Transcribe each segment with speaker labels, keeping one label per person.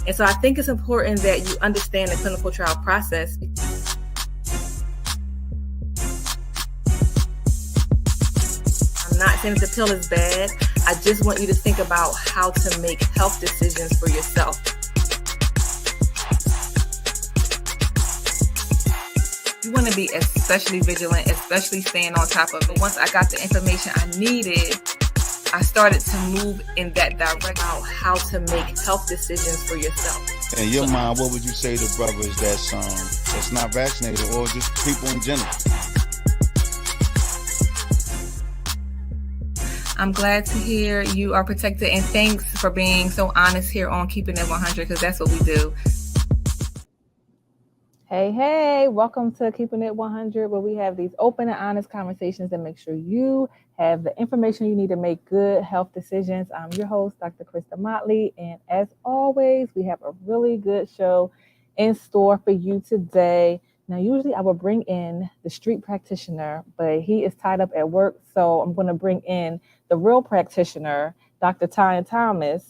Speaker 1: And so I think it's important that you understand the clinical trial process. I'm not saying that the pill is bad. I just want you to think about how to make health decisions for yourself. You want to be especially vigilant, especially staying on top of it. Once I got the information I needed, I started to move in that direction about how to make health decisions for yourself.
Speaker 2: In your mind, what would you say to brothers that's not vaccinated or just people in general?
Speaker 1: I'm glad to hear you are protected, and thanks for being so honest here on Keeping It 100, because that's what we do.
Speaker 3: Hey, welcome to Keeping It 100, where we have these open and honest conversations that make sure you have the information you need to make good health decisions. I'm your host, Dr. Kristin Motley, and as always, we have a really good show in store for you today. Now, usually I would bring in the street practitioner, but he is tied up at work, so I'm going to bring in the real practitioner, Dr. Tyan Thomas.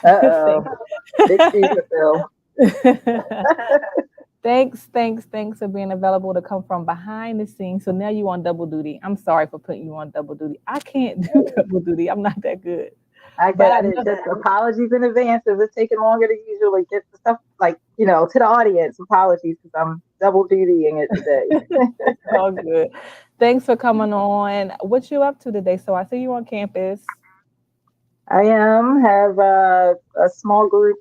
Speaker 4: Big shoes to fill.
Speaker 3: Thanks for being available to come from behind the scenes. So now you on double duty. I'm sorry for putting you on double duty. I can't do double duty. I'm not that good.
Speaker 4: I got it. Just apologies in advance if it's taking longer to usually get the stuff to the audience. Apologies because I'm double dutying it today.
Speaker 3: All good. Thanks for coming on. What you up to today? So I see you on campus.
Speaker 4: I have a small group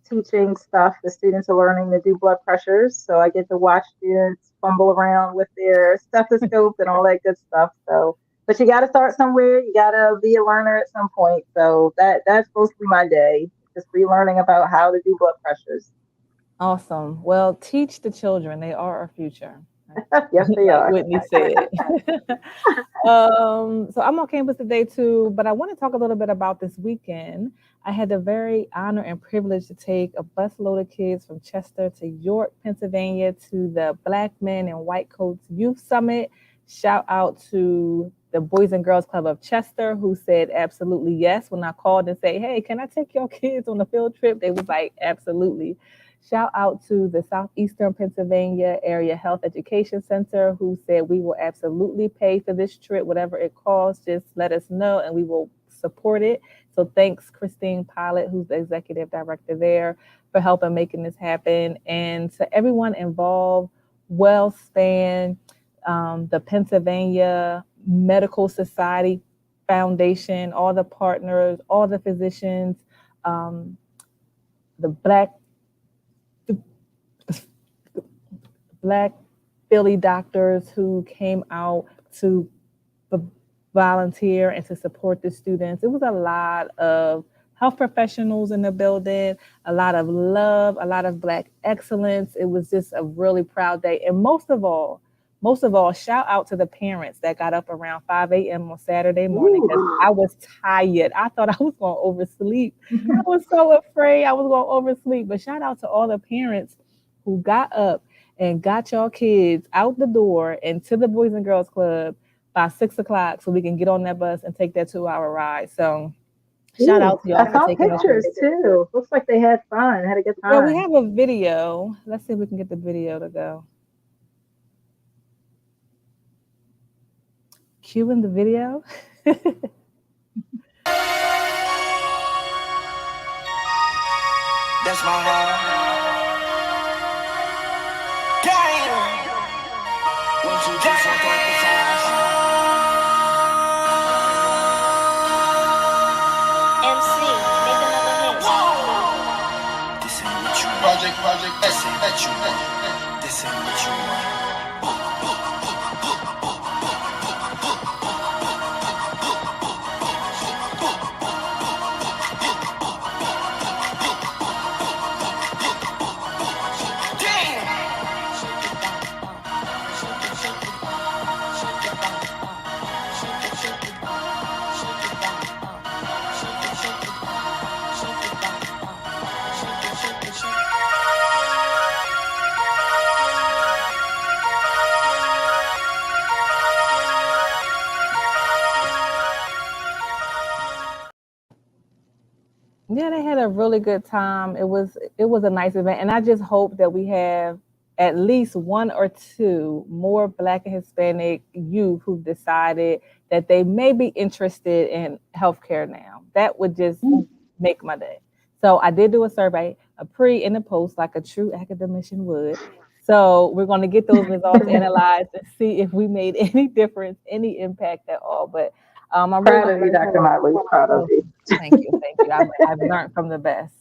Speaker 4: teaching stuff. The students are learning to do blood pressures, so I get to watch students fumble around with their stethoscope and all that good stuff. So, but you got to start somewhere. You got to be a learner at some point. So that's supposed to be my day, just relearning about how to do blood pressures.
Speaker 3: Awesome. Well, teach the children. They are our future.
Speaker 4: Yes, they are.
Speaker 3: Whitney said. So I'm on campus today too, but I want to talk a little bit about this weekend. I had the very honor and privilege to take a busload of kids from Chester to York, Pennsylvania, to the Black Men in White Coats Youth Summit. Shout out to the Boys and Girls Club of Chester, who said absolutely yes. When I called and said, hey, can I take your kids on a field trip? They was like, absolutely. Shout out to the Southeastern Pennsylvania Area Health Education Center, who said we will absolutely pay for this trip, whatever it costs. Just let us know and we will support it. So thanks, Kristin Pilot, who's the executive director there, for helping making this happen. And to everyone involved, WellSpan, the Pennsylvania Medical Society Foundation, all the partners, all the physicians, the Black Philly doctors who came out to volunteer and to support the students. It was a lot of health professionals in the building, a lot of love, a lot of Black excellence. It was just a really proud day. And most of all, shout out to the parents that got up around 5 a.m. on Saturday morning because I was tired. I thought I was going to oversleep. I was so afraid I was going to oversleep. But shout out to all the parents who got up and got y'all kids out the door and to the Boys and Girls Club by 6 o'clock so we can get on that bus and take that 2-hour ride. So shout out to y'all.
Speaker 4: I saw pictures too. Looks like they had fun, had a good time.
Speaker 3: Yeah, we have a video. Let's see if we can get the video to go. Cue in the video.
Speaker 5: That's my heart. Damn. 1, 2, 3, 4, 5.
Speaker 6: MC, make another hit.
Speaker 5: This ain't what you want. Project, this ain't what you want. This ain't what you want.
Speaker 3: Yeah, they had a really good time. It was a nice event, and I just hope that we have at least one or two more Black and Hispanic youth who've decided that they may be interested in healthcare now. That would just make my day. So I did do a survey, a pre and a post, like a true academician would. So we're going to get those results analyzed and see if we made any difference, any impact at all. But I'm really
Speaker 4: Proud of you, Dr. Motley. Proud of
Speaker 3: oh,
Speaker 4: you.
Speaker 3: thank you, thank you. I've learned from the best.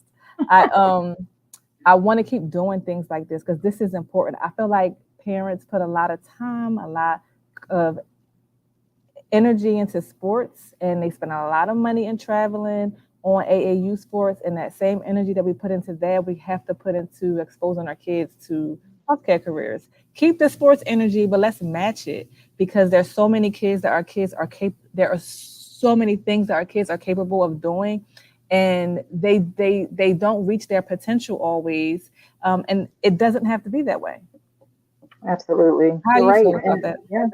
Speaker 3: I want to keep doing things like this because this is important. I feel like parents put a lot of time, a lot of energy into sports, and they spend a lot of money in traveling on AAU sports. And that same energy that we put into that, we have to put into exposing our kids to healthcare careers. Keep the sports energy, but let's match it because there's so many kids that our kids are there are so many things that our kids are capable of doing, and they don't reach their potential always. And it doesn't have to be that way.
Speaker 4: Absolutely.
Speaker 3: How do
Speaker 4: You're
Speaker 3: you
Speaker 4: right.
Speaker 3: feel about
Speaker 4: And
Speaker 3: that?
Speaker 4: yeah,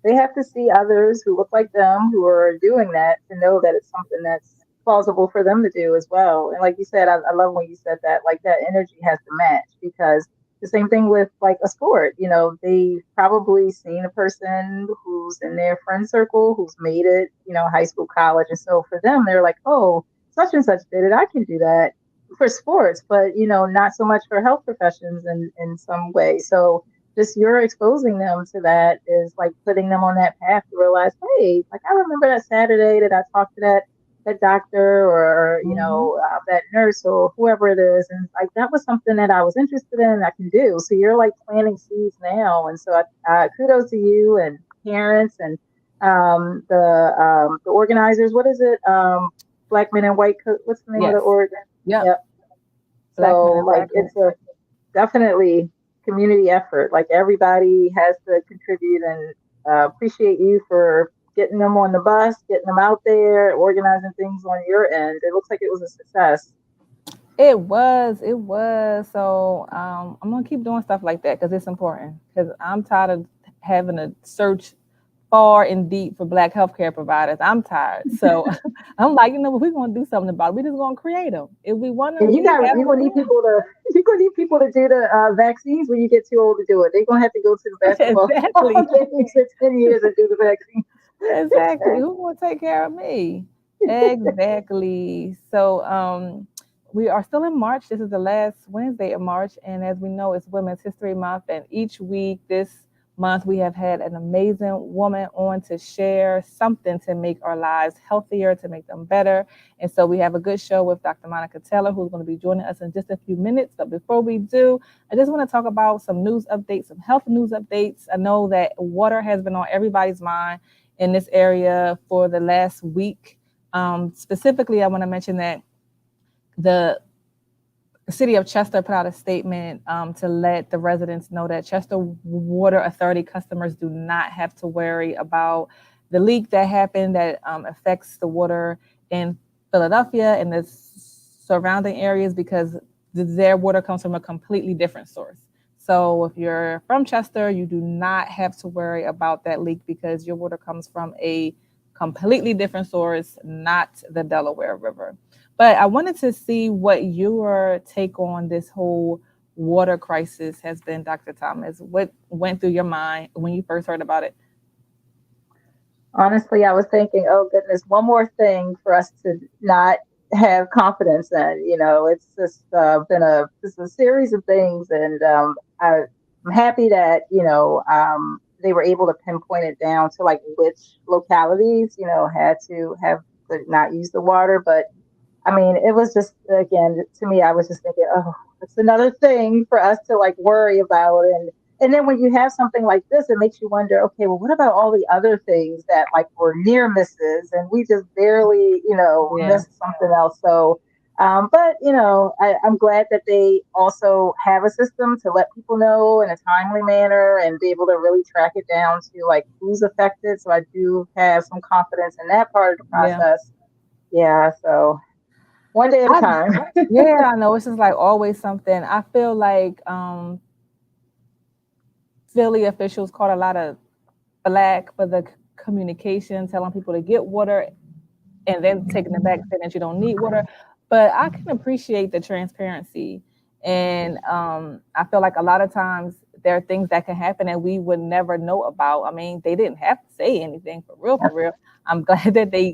Speaker 4: they have to see others who look like them who are doing that to know that it's something that's plausible for them to do as well. And like you said, I love when you said that, like that energy has to match because the same thing with like a sport, they've probably seen a person who's in their friend circle who's made it, high school, college. And so for them, they're like, oh, such and such did it. I can do that for sports, but, not so much for health professions in some way. So, just you're exposing them to that is like putting them on that path to realize, hey, like I remember that Saturday that I talked to that doctor or
Speaker 3: Mhm.
Speaker 4: that nurse or whoever it is, and like that was something that I was interested in and I can do. So you're like planting seeds now, and so kudos to you and parents and the organizers. What is it? Black Men and White Coat. What's the name of the
Speaker 3: Yes.
Speaker 4: org?
Speaker 3: Yep.
Speaker 4: Yep.
Speaker 3: Black men
Speaker 4: So
Speaker 3: and
Speaker 4: like
Speaker 3: white
Speaker 4: it's
Speaker 3: coats.
Speaker 4: a definitely community effort. Like everybody has to contribute and appreciate you for getting them on the bus, getting them out there, organizing things on your end. It looks like it was a success.
Speaker 3: It was. So I'm gonna keep doing stuff like that because it's important. Because I'm tired of having to search far and deep for Black healthcare providers. I'm tired. So I'm like, if we're gonna do something about it, we're just gonna create them. If we want them,
Speaker 4: And
Speaker 3: we have
Speaker 4: you're
Speaker 3: to
Speaker 4: gonna need
Speaker 3: create
Speaker 4: people to do the vaccines when you get too old to do it. They're gonna have to go to the
Speaker 3: them.
Speaker 4: basketball
Speaker 3: Exactly.
Speaker 4: games for 10 years and do the vaccine.
Speaker 3: Exactly. Who gonna take care of me? Exactly. So we are still in March. This is the last Wednesday of March, and as we know, it's Women's History Month. And each week this month, we have had an amazing woman on to share something to make our lives healthier, to make them better. And so we have a good show with Dr. Monica Taylor, who's going to be joining us in just a few minutes. But before we do, I just want to talk about some news updates, some health news updates. I know that water has been on everybody's mind in this area for the last week. Specifically, I want to mention that the city of Chester put out a statement to let the residents know that Chester Water Authority customers do not have to worry about the leak that happened that affects the water in Philadelphia and the surrounding areas because their water comes from a completely different source. So if you're from Chester, you do not have to worry about that leak because your water comes from a completely different source, not the Delaware River. But I wanted to see what your take on this whole water crisis has been, Dr. Thomas. What went through your mind when you first heard about it?
Speaker 4: Honestly, I was thinking, oh goodness, one more thing for us to not have confidence in. It's just been a series of things, and I'm happy that they were able to pinpoint it down to like which localities had to have to not use the water. But I mean, it was just again to me, I was just thinking, oh, it's another thing for us to like worry about, and then when you have something like this, it makes you wonder, okay, well, what about all the other things that like were near misses and we just barely,
Speaker 3: Yeah.
Speaker 4: missed something else. So, but I'm glad that they also have a system to let people know in a timely manner and be able to really track it down to like who's affected. So I do have some confidence in that part of the
Speaker 3: Yeah.
Speaker 4: process. Yeah, so one day at a
Speaker 3: I,
Speaker 4: time.
Speaker 3: yeah, I know. It's just like always something. I feel like Philly officials caught a lot of flack for the communication, telling people to get water and then taking it back saying that you don't need water. But I can appreciate the transparency. And I feel like a lot of times there are things that can happen and we would never know about. I mean, they didn't have to say anything for real, for real. I'm glad that they,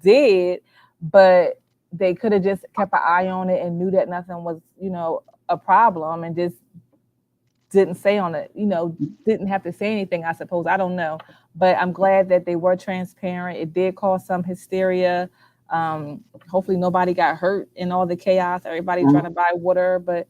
Speaker 3: did, but they could have just kept an eye on it and knew that nothing was, a problem and just didn't say on it, didn't have to say anything, I suppose. I don't know. But I'm glad that they were transparent. It did cause some hysteria. Hopefully nobody got hurt in all the chaos, everybody trying to buy water. But,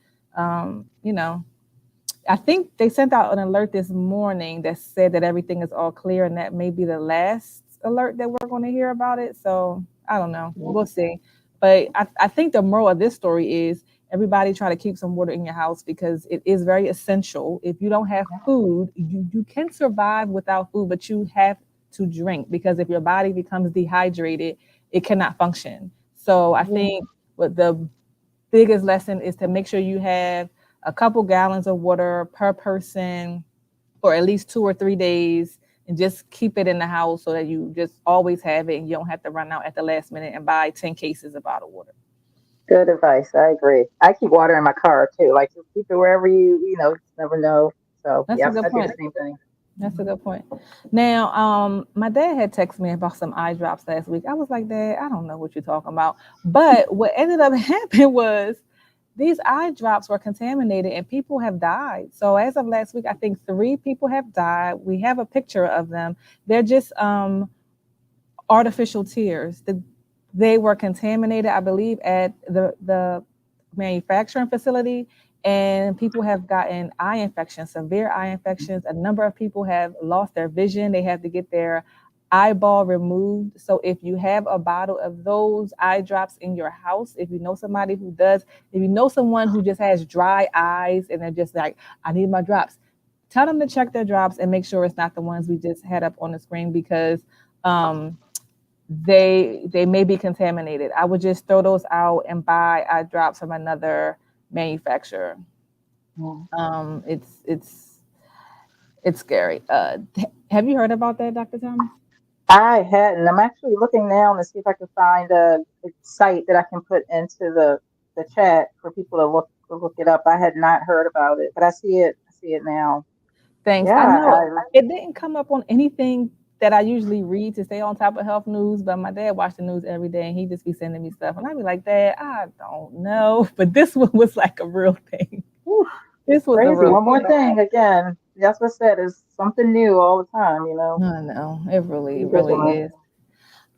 Speaker 3: I think they sent out an alert this morning that said that everything is all clear, and that may be the last alert that we're going to hear about it. So I don't know. We'll see. But I think the moral of this story is everybody try to keep some water in your house because it is very essential. If you don't have food, you can survive without food, but you have to drink because if your body becomes dehydrated, it cannot function. So I think what the biggest lesson is to make sure you have a couple gallons of water per person for at least 2 or 3 days and just keep it in the house so that you just always have it and you don't have to run out at the last minute and buy 10 cases of bottled water.
Speaker 4: Good advice. I agree. I keep water in my car too. Like just keep it wherever you never know. So
Speaker 3: That's
Speaker 4: yeah,
Speaker 3: a good
Speaker 4: I do
Speaker 3: point.
Speaker 4: the same thing.
Speaker 3: That's a good point. Now, my dad had texted me about some eye drops last week. I was like, Dad, I don't know what you're talking about. But what ended up happening was these eye drops were contaminated and people have died. So as of last week, I think 3 people have died. We have a picture of them. They're just artificial tears. They were contaminated, I believe, at the manufacturing facility. And people have gotten eye infections, severe eye infections. A number of people have lost their vision. They have to get their eyeball removed. So if you have a bottle of those eye drops in your house, if you know somebody who does, if you know someone who just has dry eyes and they're just like, I need my drops, tell them to check their drops and make sure it's not the ones we just had up on the screen because they may be contaminated. I would just throw those out and buy eye drops from another manufacturer. It's scary. Have you heard about that, Dr. Thomas?
Speaker 4: I hadn't. I'm actually looking now to see if I can find a site that I can put into the chat for people to look it up. I had not heard about it, but I see it. I see it now.
Speaker 3: Thanks.
Speaker 4: Yeah.
Speaker 3: I know it didn't come up on anything that I usually read to stay on top of health news, but my dad watched the news every day and he just be sending me stuff. And I'd be like, Dad, I don't know. But this one was like a real thing.
Speaker 4: Whew,
Speaker 3: This was
Speaker 4: crazy.
Speaker 3: a real
Speaker 4: One more thing again. That's what I said is something new all the time, you know.
Speaker 3: I know. It really
Speaker 4: Vigilant.
Speaker 3: is.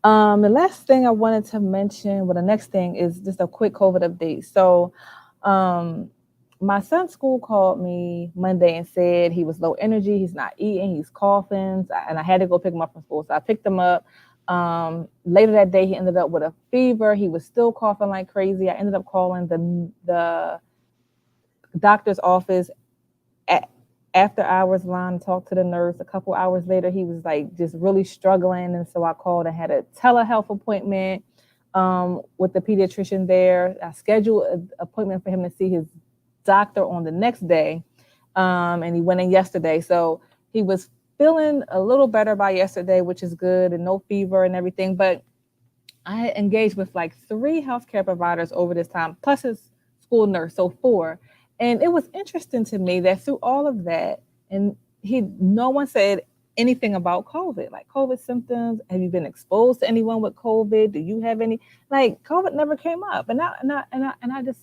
Speaker 3: The last thing I wanted to mention, well, the next thing is just a quick COVID update. So, my son's school called me Monday and said he was low energy, he's not eating, he's coughing, and I had to go pick him up from school. So I picked him up. Later that day, he ended up with a fever. He was still coughing like crazy. I ended up calling the doctor's office after hours line, talked to the nurse. A couple hours later, he was like just really struggling. And so I called and had a telehealth appointment with the pediatrician there. I scheduled an appointment for him to see his doctor on the next day. And he went in yesterday. So he was feeling a little better by yesterday, which is good, and no fever and everything. But I had engaged with like 3 healthcare providers over this time, plus his school nurse, so 4. And it was interesting to me that through all of that, and no one said anything about COVID, like COVID symptoms. Have you been exposed to anyone with COVID? Do you have any? Like COVID never came up, and I just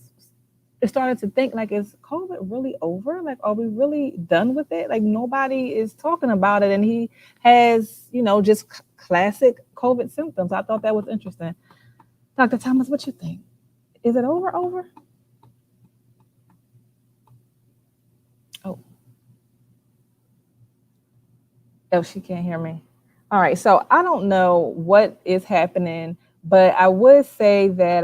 Speaker 3: started to think, like, is COVID really over? Like, are we really done with it? Like, nobody is talking about it, and he has, just classic COVID symptoms. I thought that was interesting. Dr. Thomas, what you think? Is it over? Oh, she can't hear me. All right. So I don't know what is happening, but I would say that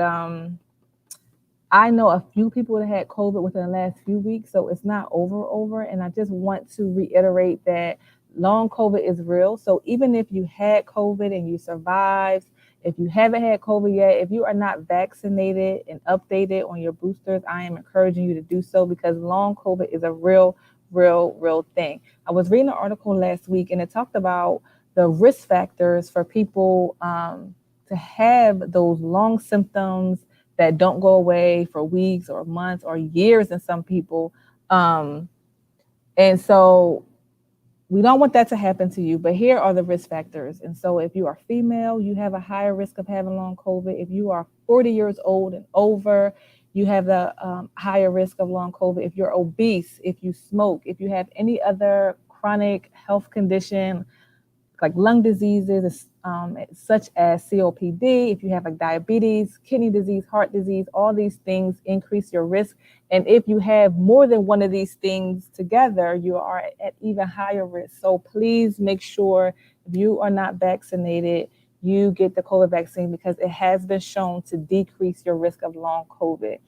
Speaker 3: I know a few people that had COVID within the last few weeks, so it's not over. And I just want to reiterate that long COVID is real. So even if you had COVID and you survived, if you haven't had COVID yet, if you are not vaccinated and updated on your boosters, I am encouraging you to do so because long COVID is a real thing. I was reading an article last week and it talked about the risk factors for people to have those long symptoms that don't go away for weeks or months or years in some people. And so we don't want that to happen to you, but here are the risk factors. And so if you are female, you have a higher risk of having long COVID. If you are 40 years old and over, you have the higher risk of long COVID. If you're obese, if you smoke, if you have any other chronic health condition, like lung diseases, such as COPD, if you have like diabetes, kidney disease, heart disease, all these things increase your risk. And if you have more than one of these things together, you are at even higher risk. So please make sure if you are not vaccinated, you get the COVID vaccine, because it has been shown to decrease your risk of long COVID.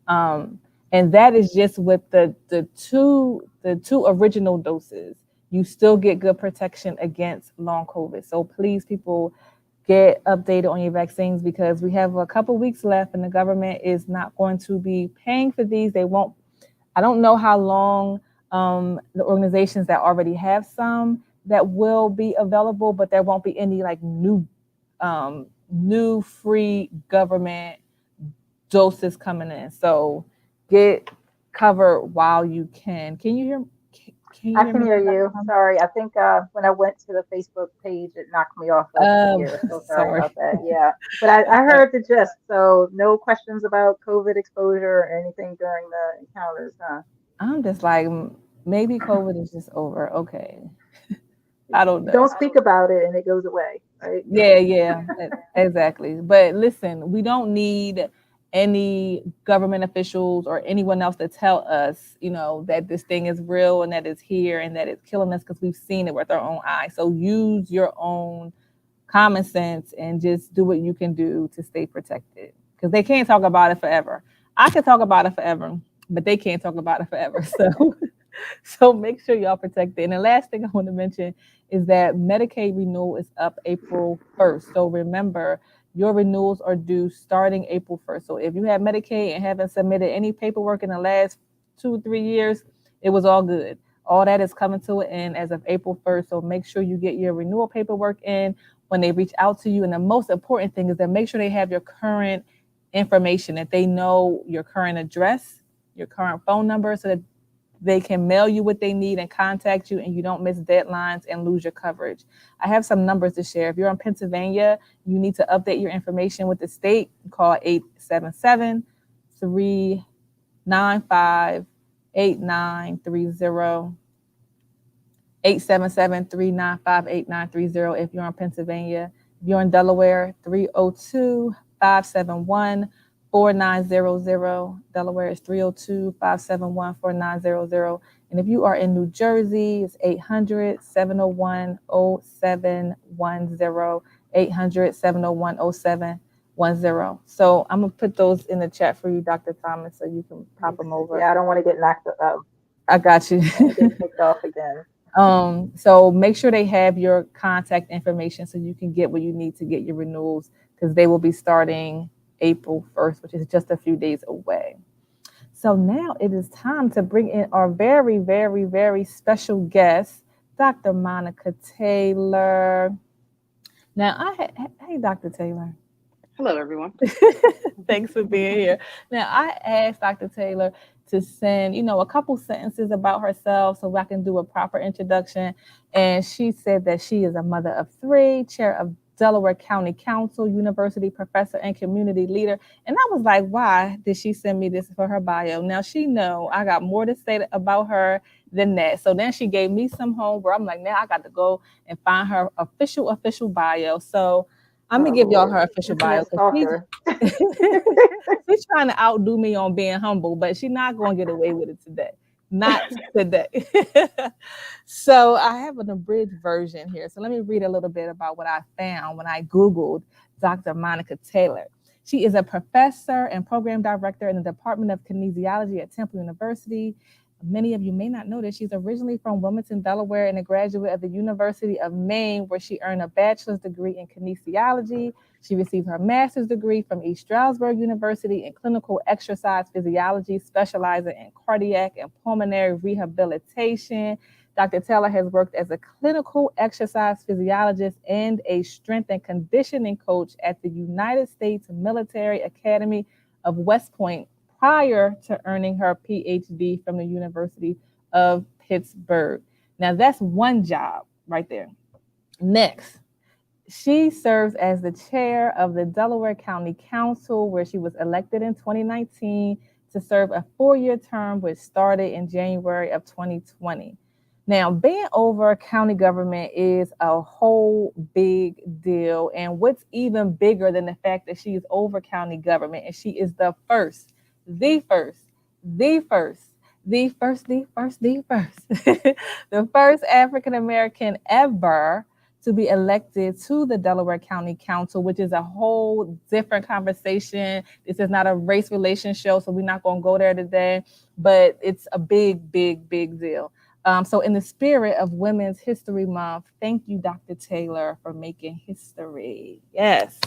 Speaker 3: And that is just with the two original doses. You still get good protection against long COVID. So please, people, get updated on your vaccines, because we have a couple weeks left and the government is not going to be paying for these. They won't. I don't know how long the organizations that already have some that will be available, but there won't be any like new free government doses coming in. So get covered while you can. Can you hear me?
Speaker 4: I can hear you. Sorry. I think when I went to the Facebook page, it knocked me off of here. So sorry about that. Yeah. But I heard the gist. So no questions about COVID exposure or anything during the encounters, huh?
Speaker 3: I'm just like, maybe COVID is just over. Okay. I don't know.
Speaker 4: Don't speak about it and it goes away, right?
Speaker 3: Yeah, exactly. But listen, we don't need any government officials or anyone else to tell us, that this thing is real and that it's here and that it's killing us, because we've seen it with our own eyes. So use your own common sense and just do what you can do to stay protected, because they can't talk about it forever. I can talk about it forever, but they can't talk about it forever. So make sure y'all protected. And the last thing I want to mention is that Medicaid renewal is up April 1st. So remember, your renewals are due starting April 1st. So if you have Medicaid and haven't submitted any paperwork in the last 2-3 years, it was all good. All that is coming to an end as of April 1st. So make sure you get your renewal paperwork in when they reach out to you. And the most important thing is that make sure they have your current information, that they know your current address, your current phone number, so that they can mail you what they need and contact you, and you don't miss deadlines and lose your coverage. I have some numbers to share. If you're in Pennsylvania, you need to update your information with the state. Call 877-395-8930. 877-395-8930 if you're in Pennsylvania. If you're in Delaware, 302-571-4900. Delaware is 302-571-4900. And if you are in New Jersey, it's 800-701-0710, 800-701-0710. So I'm going to put those in the chat for you, Dr. Thomas, so you can pop them over.
Speaker 4: Yeah, I don't want to get knocked up.
Speaker 3: I got you.
Speaker 4: Get kicked off again.
Speaker 3: So make sure they have your contact information so you can get what you need to get your renewals, because they will be starting April 1st, which is just a few days away. So now it is time to bring in our very, very, very special guest, Dr. Monica Taylor. Now, hey, Dr. Taylor.
Speaker 7: Hello, everyone.
Speaker 3: Thanks for being here. Now, I asked Dr. Taylor to send, a couple sentences about herself so I can do a proper introduction. And she said that she is a mother of 3, chair of Delaware County Council, university professor, and community leader. And I was like, why did she send me this for her bio? Now she know I got more to say about her than that. So then she gave me some homework. I'm like, now I got to go and find her official bio. So I'm gonna give y'all her official bio. She's trying to outdo me on being humble, but she's not gonna get away with it today. Not today. So I have an abridged version here. So let me read a little bit about what I found when I Googled Dr. Monica Taylor. She is a professor and program director in the Department of Kinesiology at Temple University. Many of you may not know that she's originally from Wilmington, Delaware, and a graduate of the University of Maine, where she earned a bachelor's degree in kinesiology. She received her master's degree from East Stroudsburg University in clinical exercise physiology, specializing in cardiac and pulmonary rehabilitation. Dr. Taylor has worked as a clinical exercise physiologist and a strength and conditioning coach at the United States Military Academy of West Point prior to earning her PhD from the University of Pittsburgh. Now, that's one job right there. Next, she serves as the chair of the Delaware County Council, where she was elected in 2019 to serve a 4-year term, which started in January of 2020. Now, being over county government is a whole big deal. And what's even bigger than the fact that she is over county government and she is the first, the first, the first, the first, the first, the first, the first African American ever to be elected to the Delaware County Council, which is a whole different conversation. This is not a race relation show, so we're not going to go there today, but it's a big, big, big deal. So in the spirit of Women's History Month, thank you, Dr. Taylor, for making history. Yes.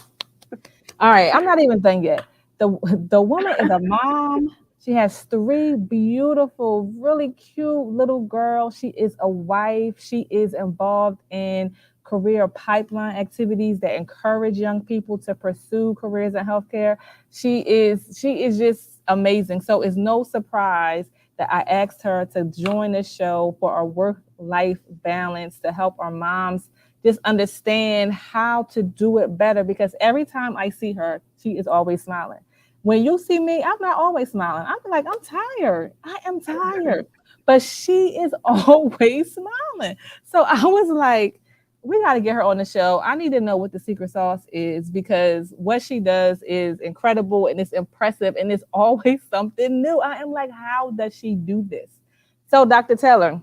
Speaker 3: All right, I'm not even done yet. The woman is a mom. She has 3 beautiful, really cute little girls. She is a wife. She is involved in career pipeline activities that encourage young people to pursue careers in healthcare. She is just amazing. So it's no surprise that I asked her to join the show for our work-life balance to help our moms just understand how to do it better, because every time I see her, she is always smiling. When you see me, I'm not always smiling. I'm like, I'm tired. I am tired. But she is always smiling. So I was like, we got to get her on the show. I need to know what the secret sauce is, because what she does is incredible and it's impressive and it's always something new. I am like, how does she do this? So Dr. Taylor,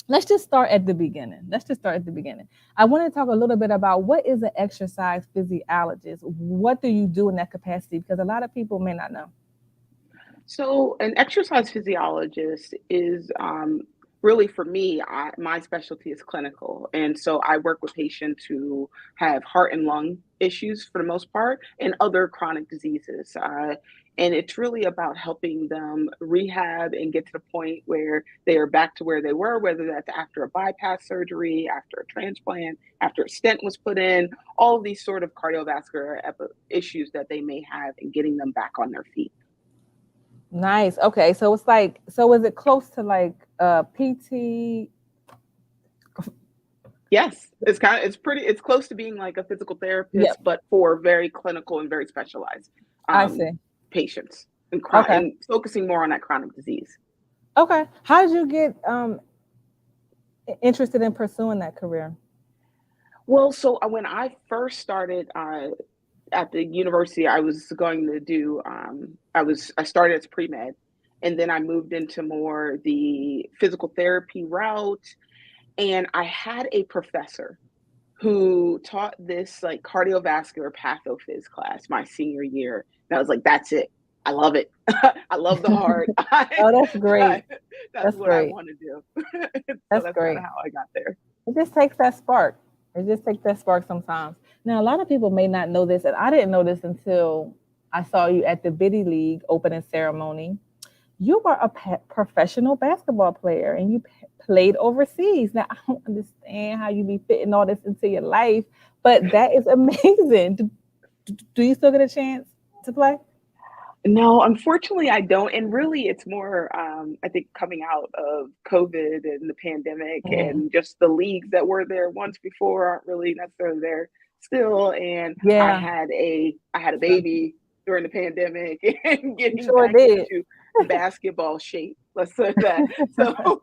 Speaker 3: let's just start at the beginning. I want to talk a little bit about what is an exercise physiologist? What do you do in that capacity? Because a lot of people may not know.
Speaker 7: So, an exercise physiologist is really, for me, my specialty is clinical. And so I work with patients who have heart and lung issues for the most part and other chronic diseases. And it's really about helping them rehab and get to the point where they are back to where they were, whether that's after a bypass surgery, after a transplant, after a stent was put in, all of these sort of cardiovascular issues that they may have, and getting them back on their feet.
Speaker 3: Nice. Okay. So it's like, so is it close to like PT?
Speaker 7: Yes, it's close to being like a physical therapist,
Speaker 3: Yep.
Speaker 7: but for very clinical and very specialized
Speaker 3: I see.
Speaker 7: patients and
Speaker 3: Okay.
Speaker 7: and focusing more on that chronic disease.
Speaker 3: Okay. How did you get interested in pursuing that career?
Speaker 7: Well, so when I first started at the university, I was going to do I started as pre-med, and then I moved into more the physical therapy route. And I had a professor who taught this like cardiovascular pathophys class my senior year. And I was like, that's it. I love it. I love the heart.
Speaker 3: Oh, that's great.
Speaker 7: That's what
Speaker 3: great.
Speaker 7: I want to do.
Speaker 3: That's
Speaker 7: That's
Speaker 3: great.
Speaker 7: kind of how I got there.
Speaker 3: It just takes that spark. Sometimes. Now, a lot of people may not know this, and I didn't know this until I saw you at the Biddy League opening ceremony. You were a professional basketball player, and you played overseas. Now, I don't understand how you be fitting all this into your life, but that is amazing. Do you still get a chance to play?
Speaker 7: No, unfortunately, I don't. And really, it's more, I think, coming out of COVID and the pandemic, and just the leagues that were there once before aren't really necessarily there still. And
Speaker 3: Yeah.
Speaker 7: I had a baby during the pandemic and getting
Speaker 3: Sure
Speaker 7: back
Speaker 3: did.
Speaker 7: into basketball shape. Let's say that. So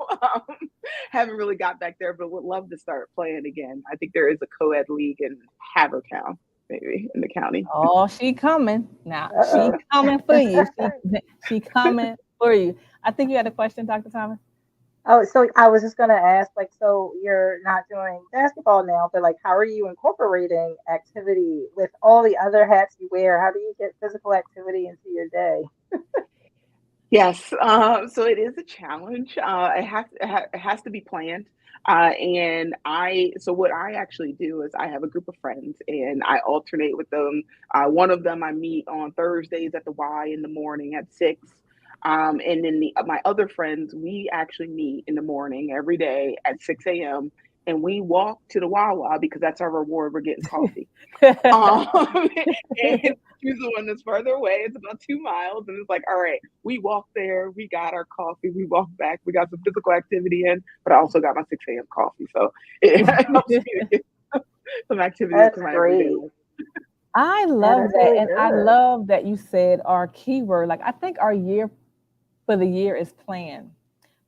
Speaker 7: haven't really got back there, but would love to start playing again. I think there is a co-ed league in Havertown, maybe in the county.
Speaker 3: Oh, she coming now. She coming for you. She coming for you. I think you had a question, Dr. Thomas.
Speaker 4: Oh, so I was just gonna ask, like, so you're not doing basketball now, but like, how are you incorporating activity with all the other hats you wear? How do you get physical activity into your day?
Speaker 7: Yes, so it is a challenge. It has to be planned. So what I actually do is I have a group of friends and I alternate with them. One of them I meet on Thursdays at the Y in the morning at 6. And then my other friends, we actually meet in the morning every day at 6 a.m. and we walked to the Wawa because that's our reward. We're getting coffee. And choose the one that's further away. It's about 2 miles, and it's like, all right, we walked there, we got our coffee, we walked back, we got some physical activity in, but I also got my 6 a.m. coffee, so it helps me to get some activity
Speaker 4: That's
Speaker 7: into my everyday
Speaker 4: great.
Speaker 7: life.
Speaker 3: I
Speaker 4: Yeah,
Speaker 3: love
Speaker 4: that's
Speaker 3: that.
Speaker 4: really
Speaker 3: And I
Speaker 4: good.
Speaker 3: love that you said our keyword. Like, I think our year for the year is plan.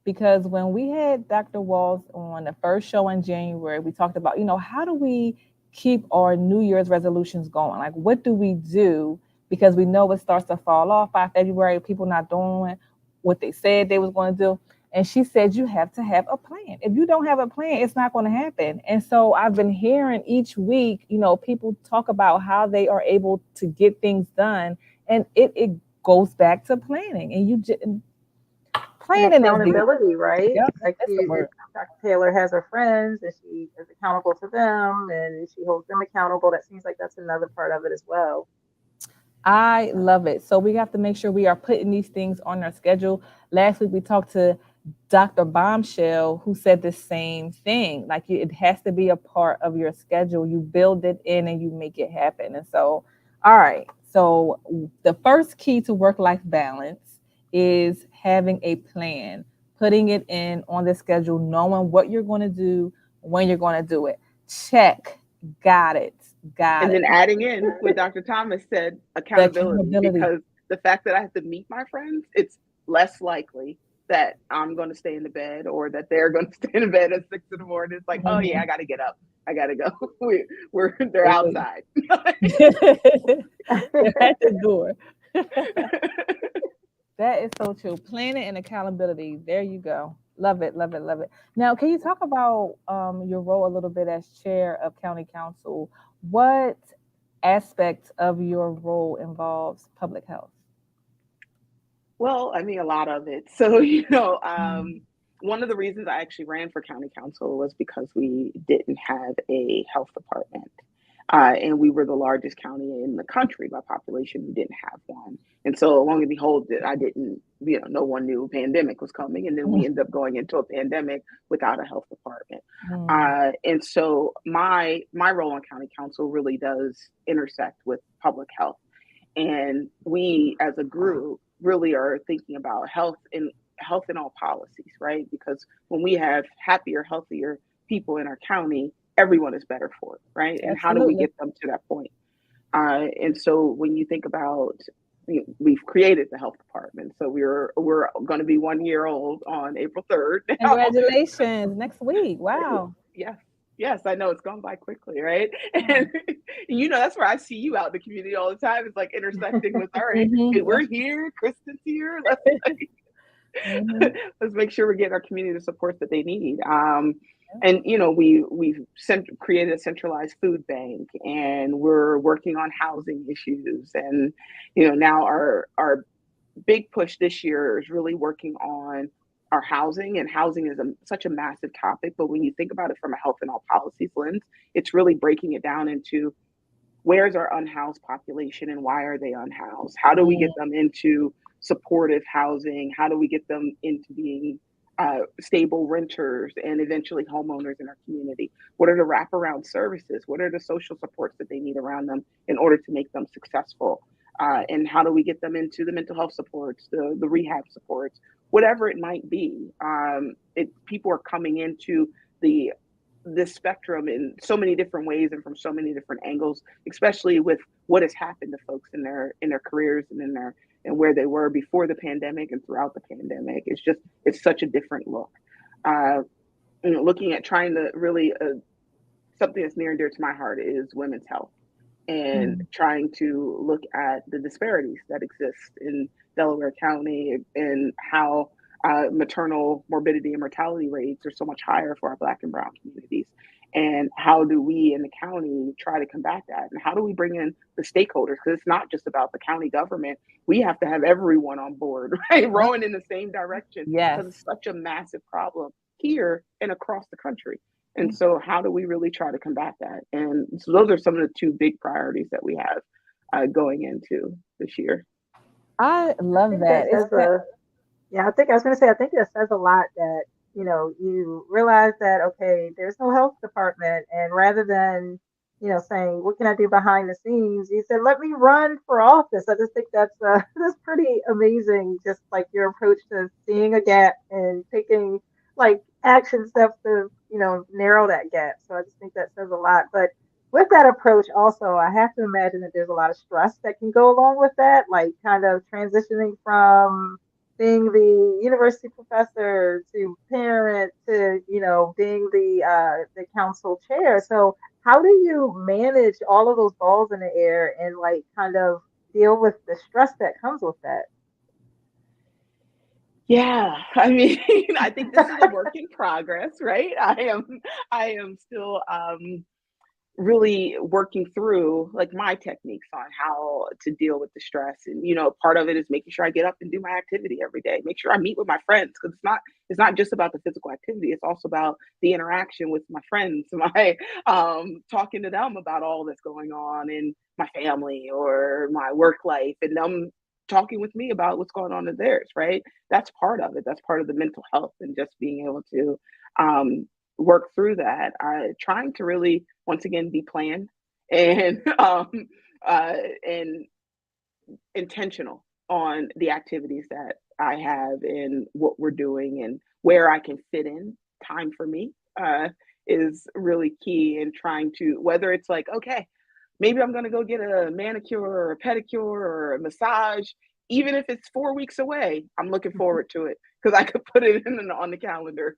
Speaker 3: Because when we had Dr. Walls on the first show in January, we talked about, how do we keep our New Year's resolutions going? Like, what do we do? Because we know it starts to fall off by February, people not doing what they said they was going to do. And she said, you have to have a plan. If you don't have a plan, it's not going to happen. And so I've been hearing each week, people talk about how they are able to get things done. And it goes back to planning. And you just,
Speaker 4: And
Speaker 3: planning is the,
Speaker 4: accountability, right?
Speaker 3: yep,
Speaker 4: Like
Speaker 3: that's the word.
Speaker 4: Dr. Taylor has her friends and she is accountable to them and she holds them accountable. That seems like that's another part of it as well.
Speaker 3: I love it. So we have to make sure we are putting these things on our schedule. Last week we talked to Dr. Bombshell, who said the same thing. Like, it has to be a part of your schedule. You build it in and you make it happen. And so, all right. So the first key to work-life balance is having a plan, putting it in on the schedule, knowing what you're going to do, when you're going to do it. Check. Got it. Got
Speaker 7: And
Speaker 3: it.
Speaker 7: then adding in what Dr. Thomas said,
Speaker 3: The
Speaker 7: accountability,
Speaker 3: accountability.
Speaker 7: because the fact that I have to meet my friends, it's less likely that I'm going to stay in the bed or that they're going to stay in the bed at 6 in the morning. It's like, oh yeah, I got to get up. I got to go. They're outside.
Speaker 3: They're at the door. That is so true. Planning and accountability. There you go. Love it, love it, love it. Now, can you talk about your role a little bit as chair of county council? What aspect of your role involves public health?
Speaker 7: Well, I mean, a lot of it. So, one of the reasons I actually ran for county council was because we didn't have a health department. And we were the largest county in the country by population. We didn't have one. And so, long and behold, that I didn't, no one knew a pandemic was coming. And then we ended up going into a pandemic without a health department. And so my role on county council really does intersect with public health. And we as a group really are thinking about health in all policies, right? Because when we have happier, healthier people in our county, everyone is better for it, right? And how do we
Speaker 3: Absolutely.
Speaker 7: get them to that point? And so when you think about, we've created the health department, so we're going to be 1 year old on April 3rd.
Speaker 3: Congratulations. Next week. Wow.
Speaker 7: Yes. Yes, I know it's gone by quickly, right? And that's where I see you out in the community all the time. It's like intersecting with, all right, hey, we're here, Kristin's here. Let's make sure we're getting our community the support that they need. And we've created a centralized food bank, and we're working on housing issues. And now our big push this year is really working on our housing, and housing is such a massive topic. But when you think about it from a health and all policies lens, it's really breaking it down into where's our unhoused population and why are they unhoused? How do we get them into supportive housing? How do we get them into being stable renters and eventually homeowners in our community? What are the wraparound services? What are the social supports that they need around them in order to make them successful? And how do we get them into the mental health supports, the rehab supports, whatever it might be? People are coming into this spectrum in so many different ways and from so many different angles, especially with what has happened to folks in their careers and where they were before the pandemic and throughout the pandemic. It's such a different look. Looking at trying to really something that's near and dear to my heart is women's health, and trying to look at the disparities that exist in Delaware County and how maternal morbidity and mortality rates are so much higher for our Black and Brown communities. And how do we in the county try to combat that? And how do we bring in the stakeholders? Because it's not just about the county government. We have to have everyone on board, right? Rowing in the same direction.
Speaker 3: Yes.
Speaker 7: Because it's such a massive problem here and across the country. And so how do we really try to combat that? And so those are some of the two big priorities that we have going into this year.
Speaker 3: I love that.
Speaker 4: I think I was going to say, I think that says a lot that you realize that, okay, there's no health department. And rather than, saying, what can I do behind the scenes? You said, let me run for office. I just think that's pretty amazing. Just like your approach to seeing a gap and taking like action steps to, narrow that gap. So I just think that says a lot. But with that approach, also, I have to imagine that there's a lot of stress that can go along with that, like kind of transitioning from being the university professor to parent to being the council chair. So how do you manage all of those balls in the air and like kind of deal with the stress that comes with that?
Speaker 7: Yeah, I mean, I think this is a work in progress, right? I am still really working through like my techniques on how to deal with the stress. And part of it is making sure I get up and do my activity every day, make sure I meet with my friends, because it's not just about the physical activity, it's also about the interaction with my friends, my talking to them about all that's going on in my family or my work life, and them talking with me about what's going on in theirs, right? That's part of it, that's part of the mental health, and just being able to work through that. Trying to really, once again, be planned and and intentional on the activities that I have and what we're doing and where I can fit in time for me is really key. In trying to, whether it's like, okay, maybe I'm going to go get a manicure or a pedicure or a massage, even if it's 4 weeks away, I'm looking forward to it because I could put it in on the calendar.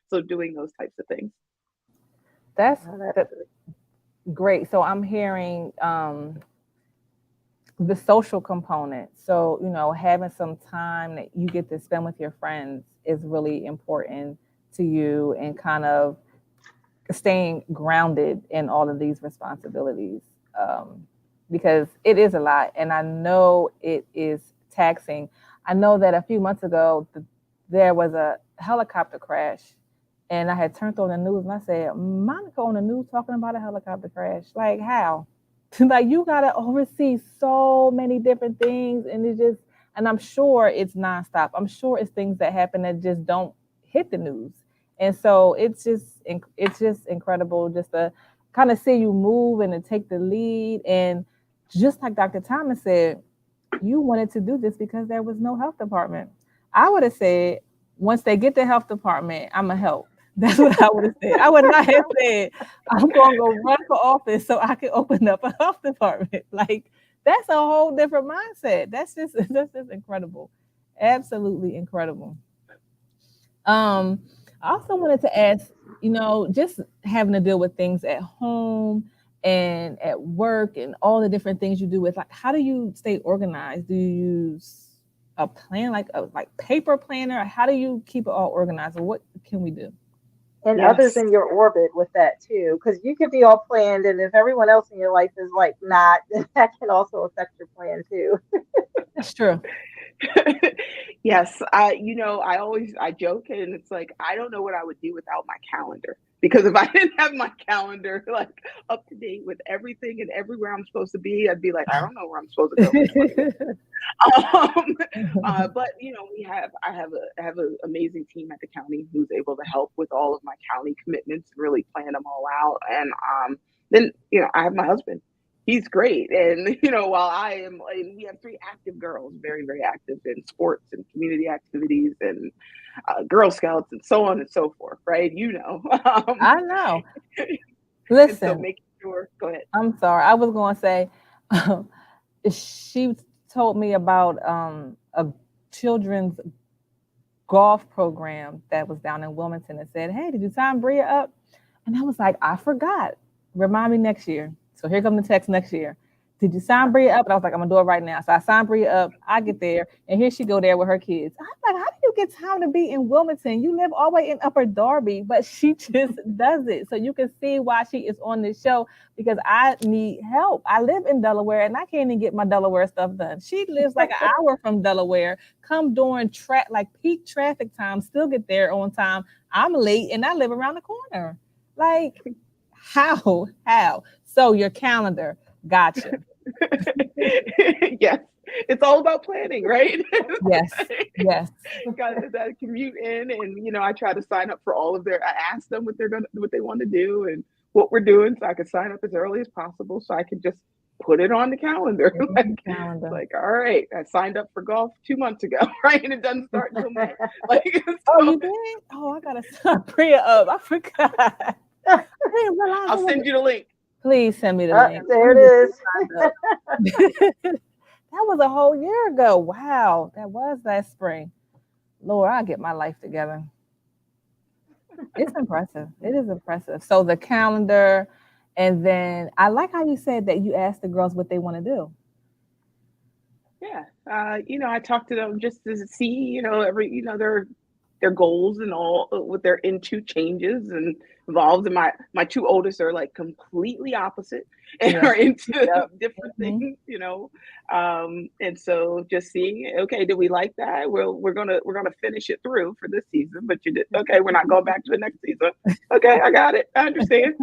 Speaker 7: So doing those types of things.
Speaker 3: That's great. So I'm hearing the social component. So, having some time that you get to spend with your friends is really important to you, and kind of staying grounded in all of these responsibilities, because it is a lot. And I know it is taxing. I know that a few months ago, there was a helicopter crash. And I had turned on the news and I said, Monica on the news talking about a helicopter crash. Like, how? Like, you got to oversee so many different things. And I'm sure it's nonstop. I'm sure it's things that happen that just don't hit the news. And so it's just incredible just to kind of see you move and to take the lead. And just like Dr. Thomas said, you wanted to do this because there was no health department. I would have said, once they get the health department, I'm going to help. That's what I would have said. I would not have said, I'm going to go run for office so I can open up a health department. Like, that's a whole different mindset. That's just incredible. Absolutely incredible. I also wanted to ask, just having to deal with things at home and at work and all the different things you do with, like, how do you stay organized? Do you use a plan, like paper planner? How do you keep it all organized? Or what can we do?
Speaker 4: And others in your orbit with that too, because you could be all planned, and if everyone else in your life is like not, that can also affect your plan too.
Speaker 3: That's true.
Speaker 7: Yes, I joke, and it's like, I don't know what I would do without my calendar, because if I didn't have my calendar like up to date with everything and everywhere I'm supposed to be, I'd be like, I don't know where I'm supposed to go. But I have an amazing team at the county who's able to help with all of my county commitments and really plan them all out. And then I have my husband. He's great. And and we have 3 active girls, very, very active in sports and community activities and Girl Scouts and so on and so forth, right?
Speaker 3: I know. Listen,
Speaker 7: so making sure, go ahead.
Speaker 3: I'm sorry. I was going to say, she told me about a children's golf program that was down in Wilmington, and said, hey, did you sign Bria up? And I was like, I forgot. Remind me next year. So here comes the text next year. Did you sign Bria up? And I was like, I'm gonna do it right now. So I signed Bria up. I get there, and here she go there with her kids. I'm like, how do you get time to be in Wilmington? You live all the way in Upper Darby, but she just does it. So you can see why she is on this show, because I need help. I live in Delaware, and I can't even get my Delaware stuff done. She lives like an hour from Delaware. Come during peak traffic time, still get there on time. I'm late, and I live around the corner. Like, how? So your calendar. Gotcha.
Speaker 7: Yes. It's all about planning, right?
Speaker 3: Yes. Yes.
Speaker 7: Got that commute in, and I try to sign up for all of I ask them what they want to do and what we're doing, so I can sign up as early as possible, so I can just put it on the calendar. Like, all right, I signed up for golf 2 months ago, right? And it doesn't start until May.
Speaker 3: Oh, you did? Oh, I gotta sign Priya up. I forgot.
Speaker 7: I'll send you the link.
Speaker 3: Please send me the link.
Speaker 4: There it is.
Speaker 3: That was a whole year ago. Wow, that was last spring. Lord, I'll get my life together. It's impressive. It is impressive. So the calendar, and then I like how you said that you asked the girls what they want to do.
Speaker 7: Yeah, I talk to them just to see, their goals and all what they're into changes and evolves. And my two oldest are like completely opposite and are into different things, and so just seeing, okay, do we like that? We're gonna finish it through for this season, but you did okay. We're not going back to the next season. Okay, I got it. I understand.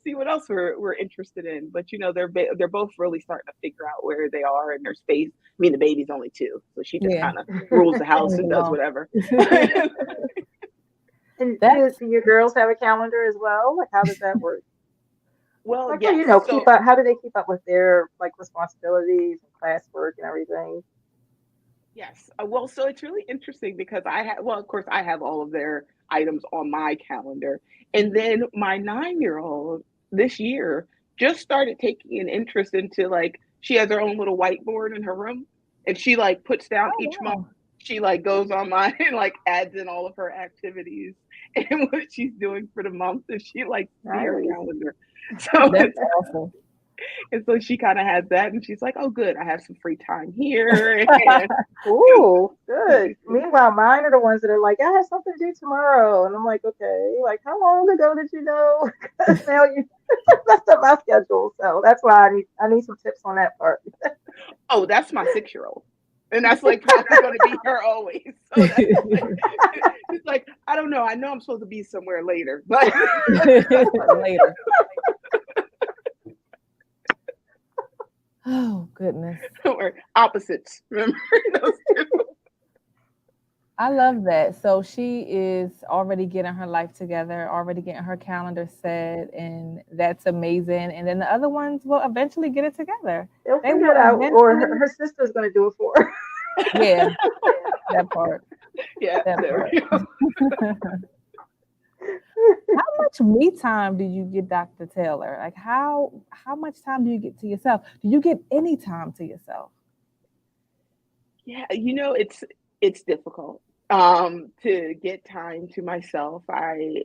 Speaker 7: See what else we're interested in, but they're both really starting to figure out where they are in their space. I mean, the baby's only 2, so she just kind of rules the house and does whatever.
Speaker 4: And do your girls have a calendar as well? Like, how does that work?
Speaker 7: Well,
Speaker 4: like,
Speaker 7: yes.
Speaker 4: Keep up. How do they keep up with their responsibilities and classwork and everything?
Speaker 7: Yes. Well, so it's really interesting because of course, I have all of their items on my calendar, and then my 9-year-old this year just started taking an interest into she has her own little whiteboard in her room, and she puts down each month. She goes online and adds in all of her activities and what she's doing for the month, and she see her calendar. So
Speaker 3: that's awesome.
Speaker 7: And so she kind of has that, and she's like, "Oh, good, I have some free time here."
Speaker 4: Ooh, good. Meanwhile, mine are the ones that are like, "I have something to do tomorrow," and I'm like, "Okay, how long ago did you know?" Because now you messed up my schedule, so that's why I need some tips on that part.
Speaker 7: Oh, that's my 6-year-old. And that's probably going to be her always. So it's I don't know. I know I'm supposed to be somewhere later, but
Speaker 3: later. Oh goodness.
Speaker 7: We're opposites. Remember those two?
Speaker 3: I love that. So she is already getting her life together, already getting her calendar set, and that's amazing. And then the other ones will eventually get it together.
Speaker 4: They'll figure it out, or her sister's going to do it for her.
Speaker 3: Yeah, that part.
Speaker 7: Yeah,
Speaker 3: that
Speaker 7: there
Speaker 3: part. How much me time do you get, Dr. Taylor? How much time do you get to yourself? Do you get any time to yourself?
Speaker 7: Yeah, it's difficult to get time to myself. I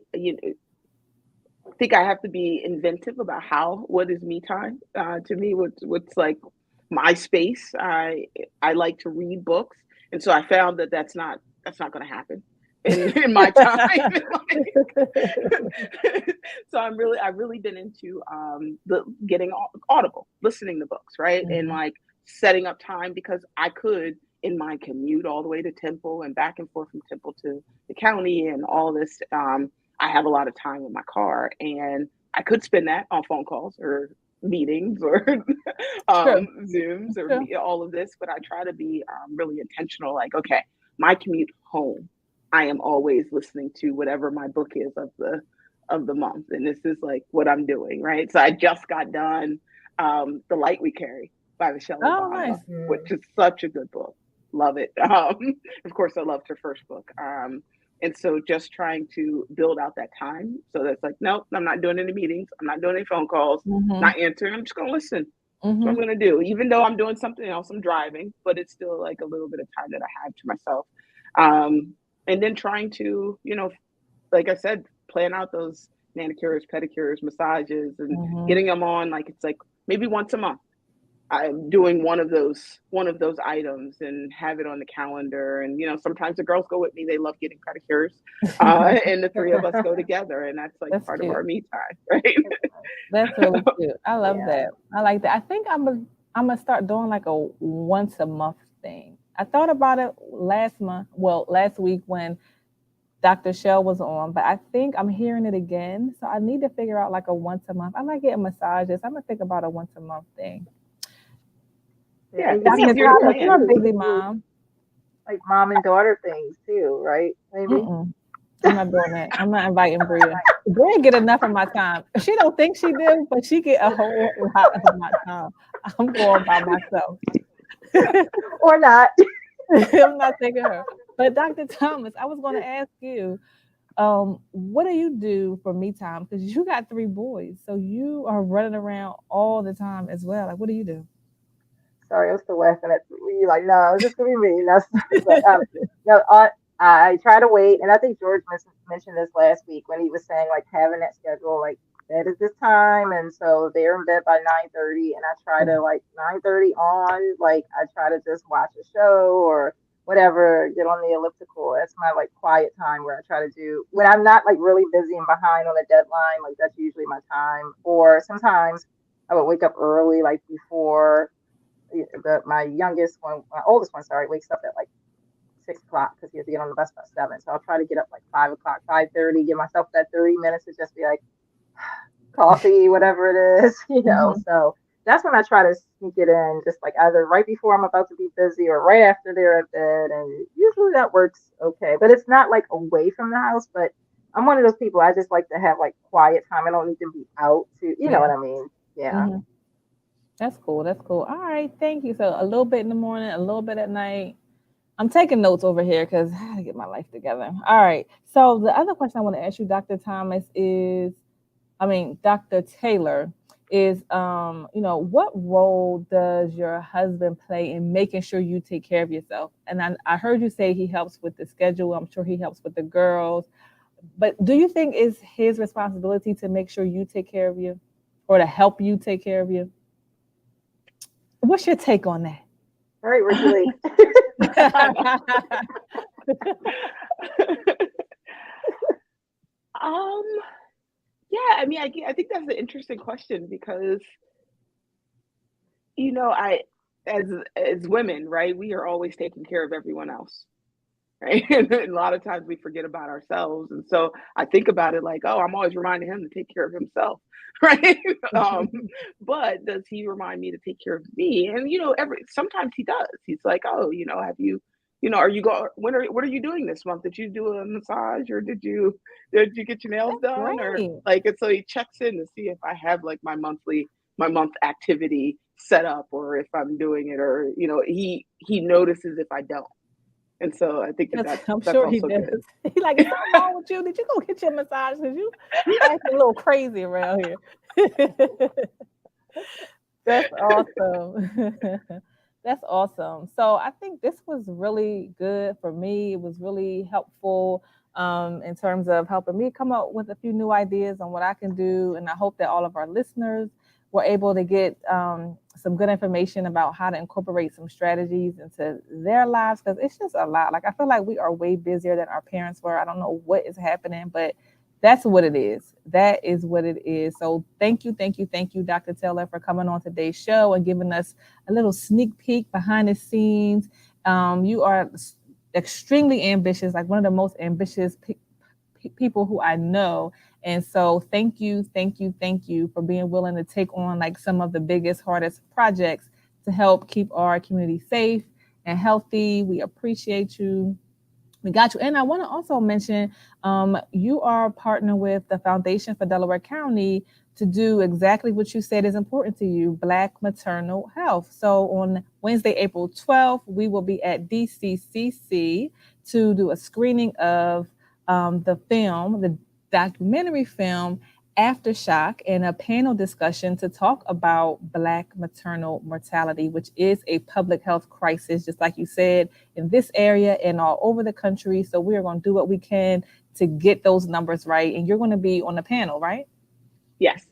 Speaker 7: think I have to be inventive about what is me time. To me, what's my space. I like to read books, and so I found that's not going to happen in my time. So I've really been into getting Audible, listening to books, right?
Speaker 3: Mm-hmm.
Speaker 7: And setting up time, because I could, in my commute all the way to Temple and back and forth from Temple to the county and all this, I have a lot of time in my car, and I could spend that on phone calls or meetings or Zooms or all of this, but I try to be really intentional. Okay, my commute home, I am always listening to whatever my book is of the month, and this is what I'm doing, right? So I just got done The Light We Carry by Michelle Obama,
Speaker 3: nice.
Speaker 7: Which is such a good book. Love it. Of course, I loved her first book. And so just trying to build out that time. So that's nope, I'm not doing any meetings. I'm not doing any phone calls, not answering. I'm just going to listen. That's what I'm going to do. Even though I'm doing something else, I'm driving, but it's still a little bit of time that I have to myself. And then trying to, like I said, plan out those manicures, pedicures, massages, and getting them on. It's maybe once a month. I'm doing one of those items and have it on the calendar. And sometimes the girls go with me. They love getting pedicures, and the three of us go together, and that's part
Speaker 3: cute.
Speaker 7: Of our me time, right?
Speaker 3: That's really cute. I love that. I like that. I think I'm gonna start doing a once a month thing. I thought about it last week when Dr. Shell was on, but I think I'm hearing it again. So I need to figure out a once a month. I like getting massages. I'm gonna think about a once a month thing.
Speaker 7: Yeah,
Speaker 4: and
Speaker 7: it's
Speaker 3: Dr.
Speaker 7: easier to
Speaker 3: Thomas, you're a
Speaker 7: plan.
Speaker 3: busy mom.
Speaker 4: like mom and daughter things too, right? Maybe.
Speaker 3: Mm-mm. I'm not doing that. I'm not inviting Bria. Bria get enough of my time. She don't think she do, but she get a whole lot of my time. I'm going by myself.
Speaker 4: Or not.
Speaker 3: I'm not taking her. But Dr. Thomas, I was going to ask you, what do you do for me time? Because you got 3 boys, so you are running around all the time as well. Like, what do you do?
Speaker 4: Sorry, I'm still laughing at you. Like, no, it's just gonna be me. That's but no. I try to wait, and I think George mentioned this last week when he was saying like having that schedule, like bed is this time, and so they're in bed by 9:30, and I try to like 9:30 on, like I try to just watch a show or whatever, get on the elliptical. That's my like quiet time where I try to do when I'm not like really busy and behind on a deadline. Like that's usually my time. Or sometimes I would wake up early, like before my youngest one, my oldest one, sorry, wakes up at like 6 o'clock because he has to get on the bus by 7. So I'll try to get up like 5 o'clock, 5:30, give myself that 30 minutes to just be like coffee, whatever it is,
Speaker 3: Mhm.
Speaker 4: So that's when I try to sneak it in, just like either right before I'm about to be busy or right after they're at bed. And usually that works okay, but it's not like away from the house. But I'm one of those people, I just like to have like quiet time. I don't need to be out to, you know
Speaker 3: Yeah.
Speaker 4: what I mean? Yeah.
Speaker 3: Mhm. That's cool. That's cool. All right. Thank you. So a little bit in the morning, a little bit at night. I'm taking notes over here because I gotta get my life together. All right. So the other question I want to ask you, Dr. Thomas, Dr. Taylor, is what role does your husband play in making sure you take care of yourself? And I heard you say he helps with the schedule. I'm sure he helps with the girls. But do you think it's his responsibility to make sure you take care of you or to help you take care of you? What's your take on that?
Speaker 4: All right, Ricky Lake.
Speaker 7: um, yeah, I think that's an interesting question because I as women, right, we are always taking care of everyone else. Right. And a lot of times we forget about ourselves. And so I think about it like, oh, I'm always reminding him to take care of himself. Right. um, but does he remind me to take care of me? And sometimes he does. He's like, oh, have you, are you go what are you doing this month? Did you do a massage or did you get your nails
Speaker 3: That's
Speaker 7: done? Or
Speaker 3: great.
Speaker 7: like, and so he checks in to see if I have like my month activity set up or if I'm doing it, or he notices if I don't. And so I think
Speaker 3: I'm
Speaker 7: that's
Speaker 3: sure he
Speaker 7: also
Speaker 3: does.
Speaker 7: good.
Speaker 3: He like, is something wrong with you? Did you go get your massage? Because you acting a little crazy around here. That's awesome. That's awesome. So I think this was really good for me. It was really helpful in terms of helping me come up with a few new ideas on what I can do. And I hope that all of our listeners were able to get some good information about how to incorporate some strategies into their lives, because it's just a lot. Like I feel like we are way busier than our parents were. I don't know what is happening, but that's what it is. That is what it is. So thank you, Dr. Taylor, for coming on today's show and giving us a little sneak peek behind the scenes. You are extremely ambitious, like one of the most ambitious people who I know. And so thank you for being willing to take on like some of the biggest, hardest projects to help keep our community safe and healthy. We appreciate you. We got you. And I want to also mention you are a partner with the Foundation for Delaware County to do exactly what you said is important to you, Black maternal health. So on Wednesday, April 12th, we will be at DCCC to do a screening of the documentary film Aftershock, and a panel discussion to talk about Black maternal mortality, which is a public health crisis, just like you said, in this area and all over the country. So we are going to do what we can to get those numbers right. And you're going to be on the panel, right?
Speaker 7: Yes.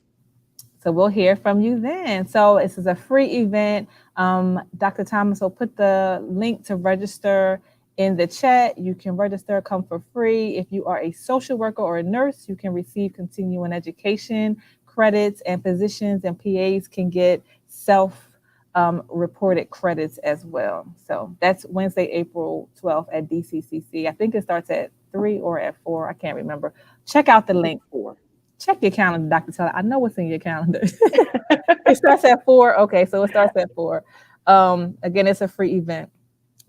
Speaker 3: So we'll hear from you then. So this is a free event. Dr. Thomas will put the link to register in the chat. You can register, come for free. If you are a social worker or a nurse, you can receive continuing education credits, and physicians and PAs can get self-reported credits as well. So that's Wednesday, April 12th at DCCC. I think it starts at 3 or at 4. I can't remember. Check out the link.
Speaker 7: 4.
Speaker 3: Check your calendar, Dr. Teller. I know what's in your calendar. It starts at 4. Okay, so it starts at 4. Again, it's a free event.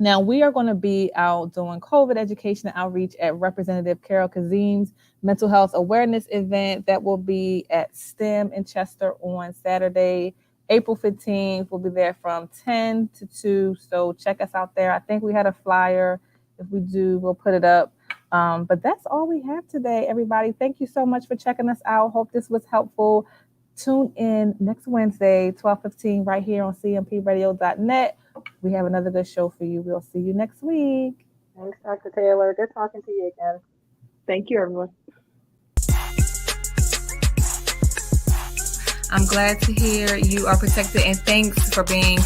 Speaker 3: Now, we are going to be out doing COVID education and outreach at Representative Carol Kazim's mental health awareness event that will be at STEM in Chester on Saturday, April 15th. We'll be there from 10 to 2. So check us out there. I think we had a flyer. If we do, we'll put it up. But that's all we have today, everybody. Thank you so much for checking us out. Hope this was helpful. Tune in next Wednesday, 12:15, right here on cmpradio.net. We have another good show for you. We'll see you next week.
Speaker 4: Thanks, Dr. Taylor. Good talking to you again.
Speaker 7: Thank you, everyone.
Speaker 1: I'm glad to hear you are protected, and thanks for being